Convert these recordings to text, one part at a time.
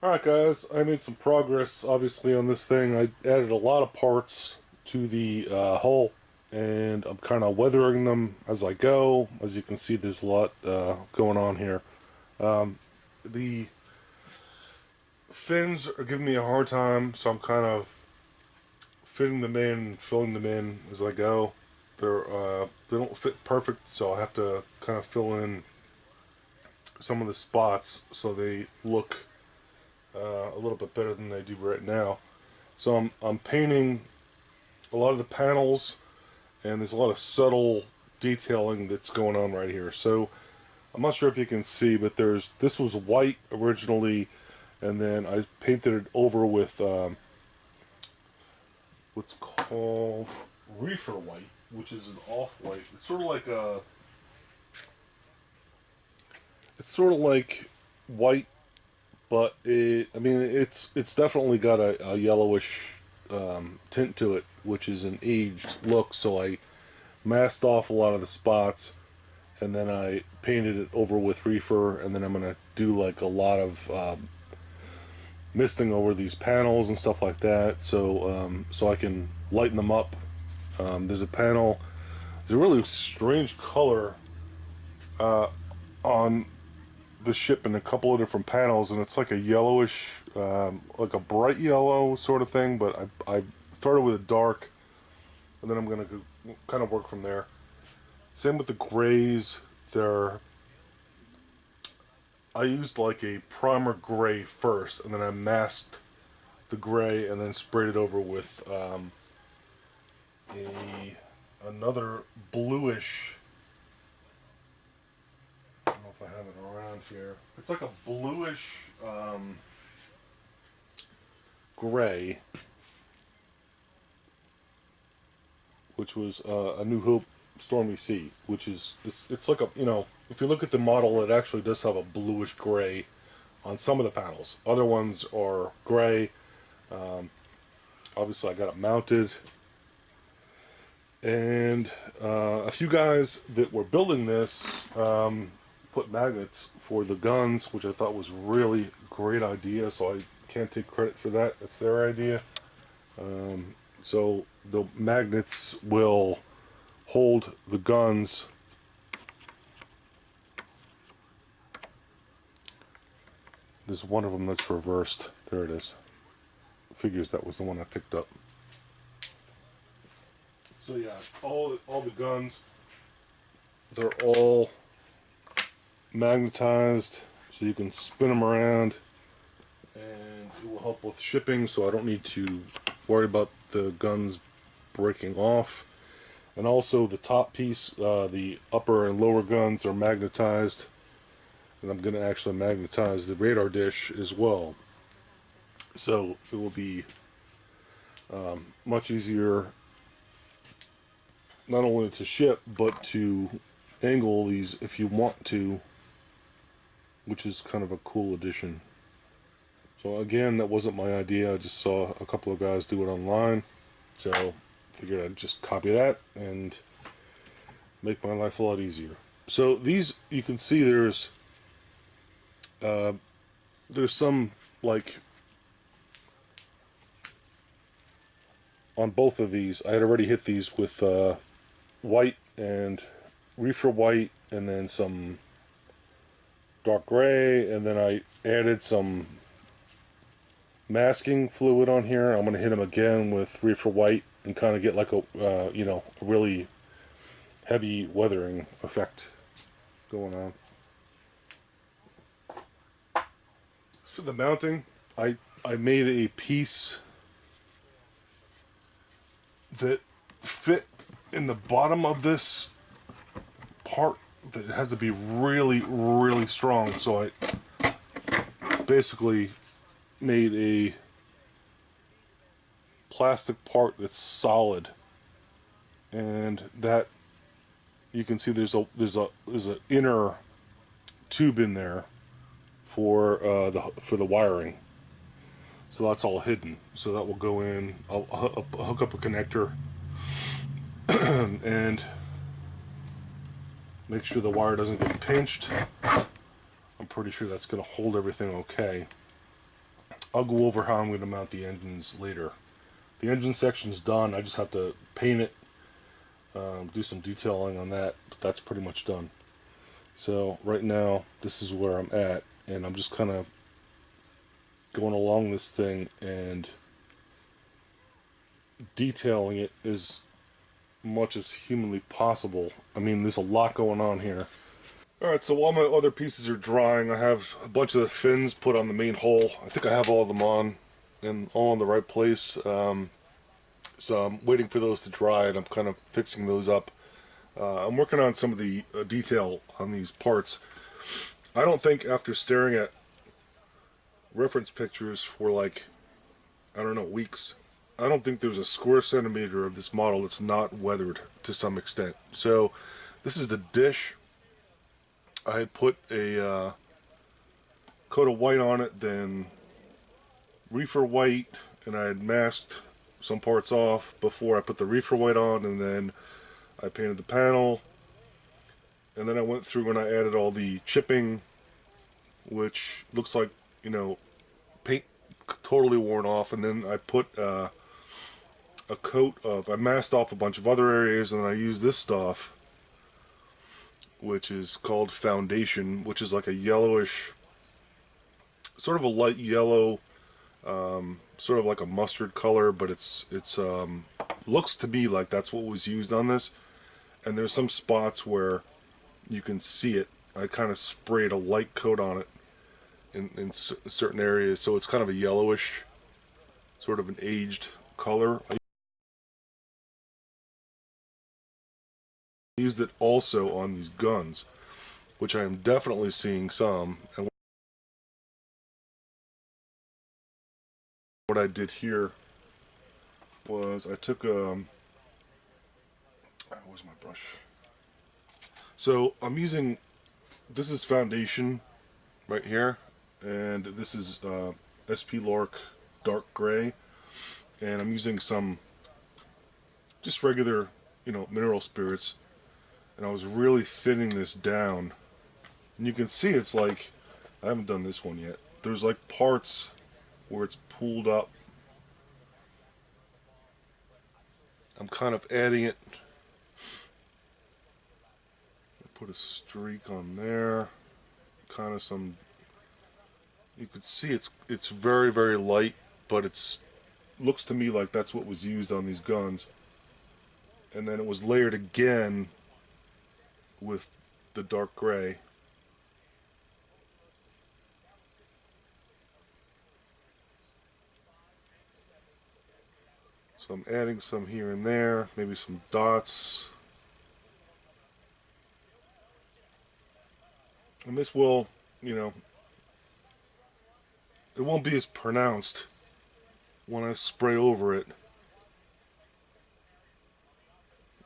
Alright guys, I made some progress obviously on this thing. I added a lot of parts to the hull and I'm kind of weathering them as I go. As you can see, there's a lot going on here. The fins are giving me a hard time, so I'm kind of fitting them in, filling them in as I go. They don't fit perfect, so I have to kind of fill in some of the spots so they look a little bit better than they do right now. So I'm painting a lot of the panels, and there's a lot of subtle detailing that's going on right here. So I'm not sure if you can see, but this was white originally, and then I painted it over with what's called reefer white, which is an off-white. It's sort of like white, but I mean, it's definitely got a yellowish tint to it, which is an aged look. So I masked off a lot of the spots, and then I painted it over with reefer, and then I'm gonna do like a lot of misting over these panels and stuff like that, so I can lighten them up. There's a panel. There's a really strange color on the ship in a couple of different panels, and it's like a yellowish, like a bright yellow sort of thing. But I started with a dark, and then I'm gonna kind of work from there. Same with the grays. I used like a primer gray first, and then I masked the gray, and then sprayed it over with another bluish. I don't know if I have it around here. It's like a bluish gray, which was a New Hope Stormy Sea, which is it's like a, if you look at the model, it actually does have a bluish gray on some of the panels. Other ones are gray. Obviously, I got it mounted, and a few guys that were building this put magnets for the guns, which I thought was really great idea. So I can't take credit for that. That's their idea. So the magnets will hold the guns. There's one of them that's reversed. There it is. Figures that was the one I picked up. So yeah, all the guns, they're all magnetized, so you can spin them around, and it will help with shipping, so I don't need to worry about the guns breaking off. And also the top piece, the upper and lower guns are magnetized, and I'm going to actually magnetize the radar dish as well. So it will be much easier not only to ship, but to angle these if you want to, which is kind of a cool addition. So again, that wasn't my idea. I just saw a couple of guys do it online, so figured I'd just copy that and make my life a lot easier. So these, you can see there's some, like, on both of these, I had already hit these with white and reefer white, and then some dark gray, and then I added some masking fluid on here. I'm going to hit them again with reefer white and kind of get like a a really heavy weathering effect going on. For the mounting, I made a piece that fit in the bottom of this part that has to be really, really strong. So I basically made a plastic part that's solid, and that you can see there's an inner tube in there for the wiring. So that's all hidden. So that will go in. I'll hook up a connector and make sure the wire doesn't get pinched. I'm pretty sure that's going to hold everything okay. I'll go over how I'm going to mount the engines later. The engine section's done. I just have to paint it, do some detailing on that, but that's pretty much done. So right now, this is where I'm at, and I'm just kind of going along this thing and detailing it as much as humanly possible. I mean, there's a lot going on here. Alright, so while my other pieces are drying, I have a bunch of the fins put on the main hull. I think I have all of them on and all in the right place. So I'm waiting for those to dry, and I'm kind of fixing those up. I'm working on some of the detail on these parts. I don't think after staring at reference pictures for like, I don't know, weeks, I don't think there's a square centimeter of this model that's not weathered to some extent. So this is the dish. I had put a coat of white on it, then reefer white, and I had masked some parts off before I put the reefer white on, and then I painted the panel, and then I went through and I added all the chipping, which looks like, you know, paint totally worn off, and then I put a coat of, I masked off a bunch of other areas, and I used this stuff, which is called foundation, which is like a yellowish, sort of a light yellow, sort of like a mustard color, but it's looks to me like that's what was used on this. And there's some spots where you can see it. I kind of sprayed a light coat on it in certain areas, so it's kind of a yellowish, sort of an aged color. I used it also on these guns, which I am definitely seeing some. And what I did here was I took where's my brush? So I'm using, this is foundation right here, and this is SP Lark dark gray, and I'm using some just regular, you know, mineral spirits, and I was really thinning this down, and you can see it's like, I haven't done this one yet, there's like parts where it's pulled up. I'm kind of adding it. I put a streak on there, kind of some, you could see it's very, very light, but it's looks to me like that's what was used on these guns. And then it was layered again with the dark gray. So I'm adding some here and there, maybe some dots. And this will, you know, it won't be as pronounced when I spray over it.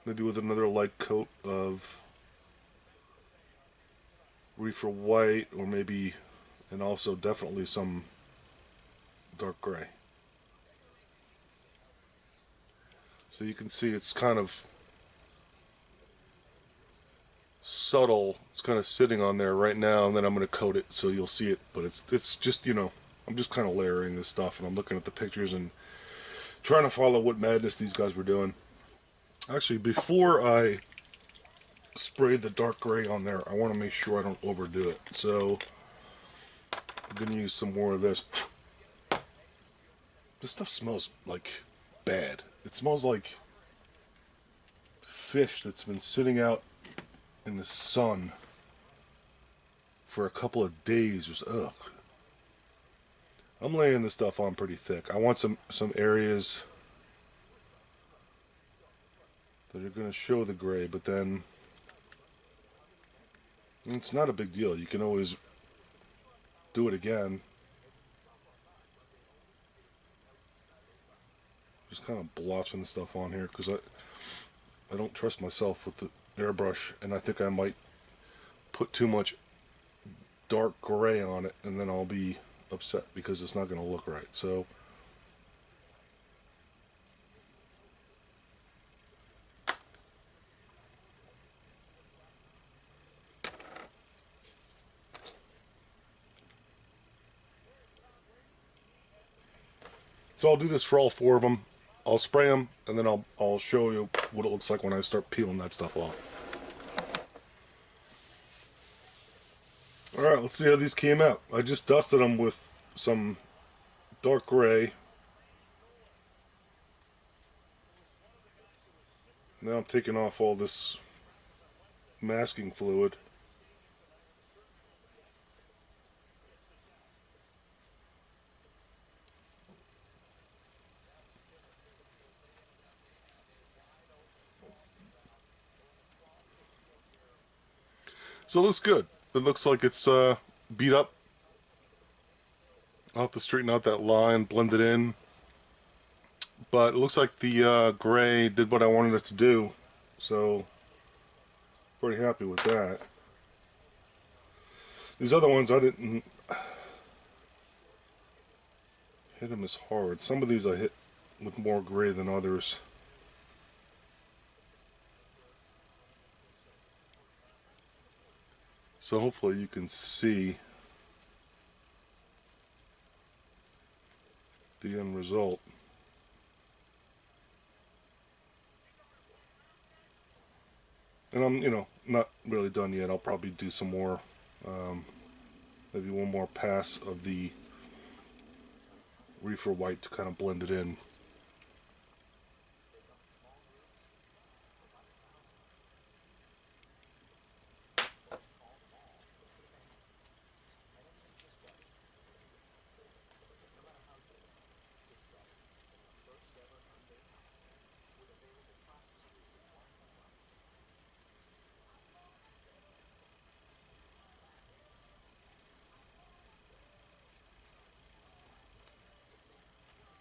Maybe with another light coat of reefer white, or maybe, and also definitely some dark gray. So you can see it's kind of subtle. It's kind of sitting on there right now, and then I'm going to coat it so you'll see it. But it's just, you know, I'm just kind of layering this stuff, and I'm looking at the pictures and trying to follow what madness these guys were doing. Actually, before I spray the dark gray on there, I want to make sure I don't overdo it. So I'm going to use some more of this. This stuff smells like bad. It smells like fish that's been sitting out in the sun for a couple of days. Just ugh. I'm laying this stuff on pretty thick. I want some areas that are going to show the gray, but then it's not a big deal. You can always do it again. Just kind of blotching the stuff on here because I don't trust myself with the airbrush, and I think I might put too much dark gray on it, and then I'll be upset because it's not going to look right. So So I'll do this for all 4 of them. I'll spray them, and then I'll show you what it looks like when I start peeling that stuff off. Alright, let's see how these came out. I just dusted them with some dark gray. Now I'm taking off all this masking fluid. So it looks good. It looks like it's beat up. I'll have to straighten out that line, blend it in. But it looks like the gray did what I wanted it to do. So, pretty happy with that. These other ones I didn't hit them as hard. Some of these I hit with more gray than others. So hopefully you can see the end result. And I'm, not really done yet. I'll probably do some more, maybe one more pass of the reefer white to kind of blend it in.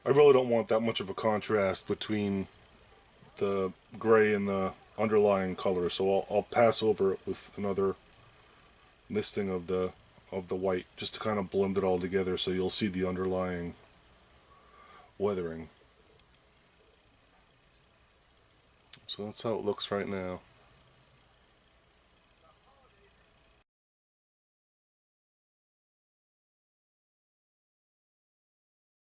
I really don't want that much of a contrast between the gray and the underlying color, so I'll pass over it with another misting of the white just to kind of blend it all together so you'll see the underlying weathering. So that's how it looks right now.